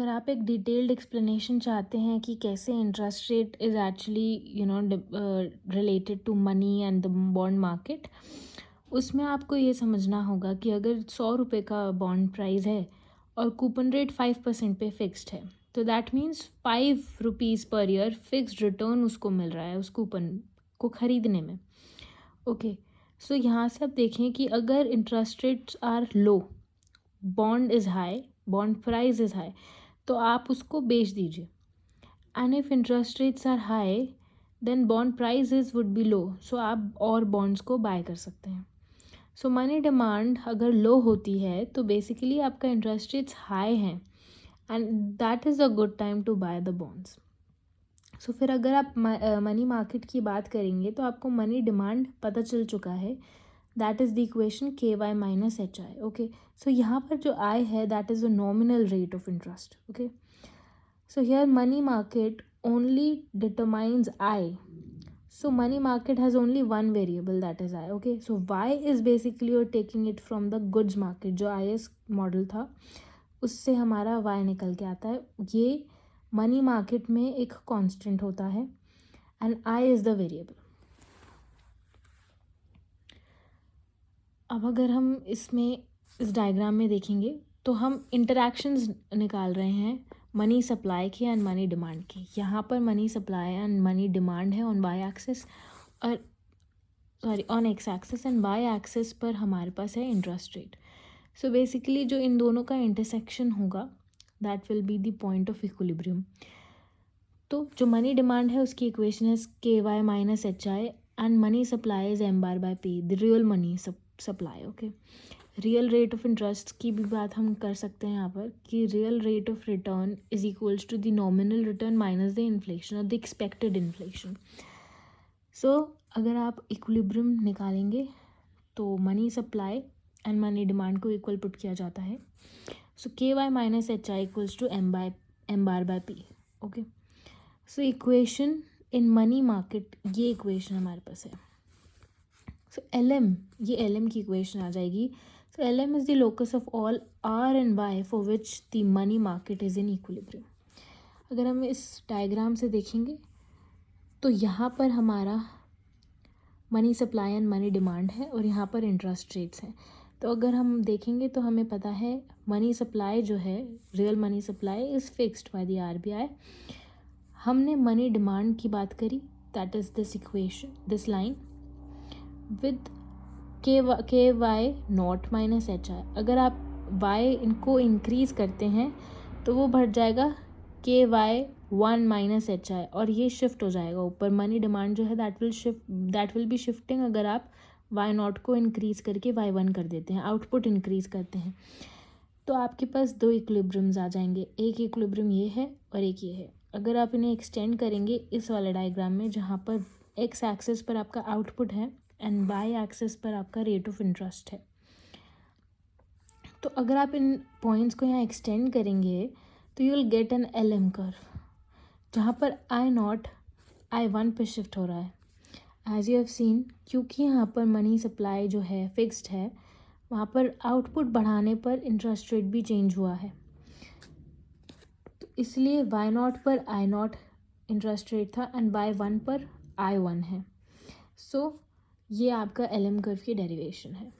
अगर आप एक डिटेल्ड एक्सप्लेनेशन चाहते हैं कि कैसे interest rate is actually related to money and the bond market, उसमें आपको ये समझना होगा कि अगर 100 रुपये का बॉन्ड प्राइस है और कूपन रेट 5% पे फिक्स्ड है, तो that means 5 rupees per year fixed return उसको मिल रहा है उस कूपन को ख़रीदने में। ओके, सो यहाँ से आप देखें कि अगर interest rates are low, bond is high, bond price is high, तो आप उसको बेच दीजिए। And if interest rates are high then bond prices would be low, so आप और बॉन्ड्स को बाय कर सकते हैं। सो मनी डिमांड अगर लो होती है तो बेसिकली आपका इंटरेस्ट रेट्स हाई हैं and that is a good time to buy the bonds. So फिर अगर आप मनी मार्केट की बात करेंगे तो आपको मनी डिमांड पता चल चुका है, that is the equation KY minus HI। Okay, so यहाँ पर जो I है that is a nominal rate of interest. Okay, so here money market only determines I. So money market has only one variable, that is I. Okay, so Y is basically you're taking it from the goods market, जो IS model था उससे हमारा Y निकल के आता है। ये money market में एक कांस्टेंट होता है and I is the variable. अब अगर हम इसमें इस डायग्राम में देखेंगे तो हम इंटरैक्शंस निकाल रहे हैं मनी सप्लाई की एंड मनी डिमांड की। यहाँ पर money supply and money demand है ऑन वाई एक्सिस और on X axis, and Y axis पर हमारे पास है इंटरेस्ट रेट। सो बेसिकली जो इन दोनों का इंटरसेक्शन होगा that will be the point of equilibrium. तो जो मनी डिमांड है उसकी इक्वेशन है KY minus HI and money supply is M bar by P, the real money supply. Okay, real rate of interest की भी बात हम कर सकते हैं यहाँ पर कि real rate of return is equals to the nominal return minus the inflation और द एक्सपेक्टेड इन्फ्लेशन। सो अगर आप इक्विलिब्रियम निकालेंगे तो money supply and money demand को इक्वल पुट किया जाता है। So KY minus HI equals to M bar by P। Okay, so equation in money market, ये इक्वेशन हमारे पास है। सो LM, ये LM की इक्वेशन आ जाएगी। So LM is the locus of all R and Y for which the money market is in equilibrium. अगर हम इस डायग्राम से देखेंगे तो यहाँ पर हमारा money supply and money demand है और यहाँ पर इंटरेस्ट रेट्स हैं। तो अगर हम देखेंगे तो हमें पता है मनी सप्लाई जो है, real money supply is fixed by the RBI। हमने मनी डिमांड की बात करी, that is this equation, this line with KY not minus HI। अगर आप Y इनको इंक्रीज़ करते हैं तो वो बढ़ जाएगा KY 1 माइनस HI और ये शिफ्ट हो जाएगा ऊपर। मनी डिमांड जो है दैट विल बी शिफ्टिंग अगर आप Y नॉट को इंक्रीज़ करके Y1 कर देते हैं, आउटपुट इंक्रीज़ करते हैं। तो आपके पास दो इक्विलिब्रियम्स आ जाएंगे, एक इक्विलिब्रियम ये है और एक ये है। अगर आप इन्हें एक्सटेंड करेंगे इस वाले डायग्राम में जहाँ पर एक्स एक्सिस पर आपका आउटपुट है एंड वाई एक्सिस पर आपका रेट ऑफ इंटरेस्ट है, तो अगर आप इन पॉइंट्स को यहाँ एक्सटेंड करेंगे तो you will get an LM curve जहाँ पर I0 I1 पे शिफ्ट हो रहा है। एज यू हैव सीन, क्योंकि यहाँ पर मनी सप्लाई जो है फिक्स्ड है, वहाँ पर आउटपुट बढ़ाने पर इंटरेस्ट रेट भी चेंज हुआ है, तो इसलिए Y0 पर I0 इंटरेस्ट रेट था एंड Y1 पर I1 है। सो ये आपका LM कर्व की डेरिवेशन है।